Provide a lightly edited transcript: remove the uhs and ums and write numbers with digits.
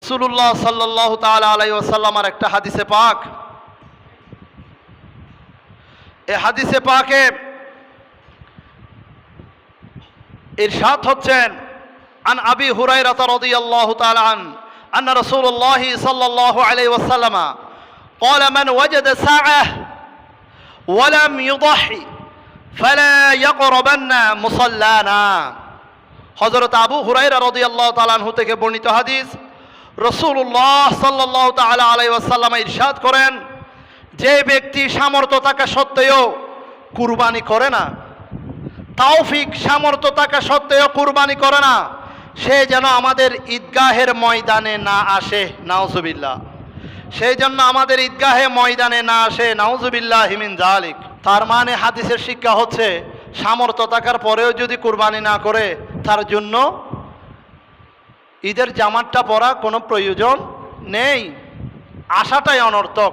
রাসূলুল্লাহ সাল্লাল্লাহু তাআলা আলাইহি ওয়াসাল্লামের একটা হাদিসে পাক, এই হাদিসে পাকে ইরশাদ হচ্ছেন আন আবি হুরায়রা রাদিয়াল্লাহু তাআলা আন্না রাসূলুল্লাহ সাল্লাল্লাহু আলাইহি ওয়াসাল্লাম قال من وجد ساعة ولم يضحي فلا يقربن مصلانا। হযরত আবু হুরায়রা রাদিয়াল্লাহু তাআলা আনহু থেকে বর্ণিত হাদিস, রাসূলুল্লাহ সাল্লাল্লাহু তাআলা আলাইহি ওয়াসাল্লাম ইরশাদ করেন, যে ব্যক্তি সামর্থ্য থাকা সত্ত্বেও কুরবানি করে না, তাওফিক সামর্থ্য থাকা সত্ত্বেও কুরবানি করে না, সে যেন আমাদের ঈদগাহের ময়দানে না আসে। নাউজুবিল্লাহ। সেই জন্য আমাদের ঈদগাহে ময়দানে না আসে। নাউজুবিল্লাহি মিন যালিক। তার মানে হাদিসের শিক্ষা হচ্ছে, সামর্থ্য থাকার পরেও যদি কুরবানি না করে, তার জন্য ঈদের জামাতটা পরা কোনো প্রয়োজন নেই, আসাটাই অনর্থক।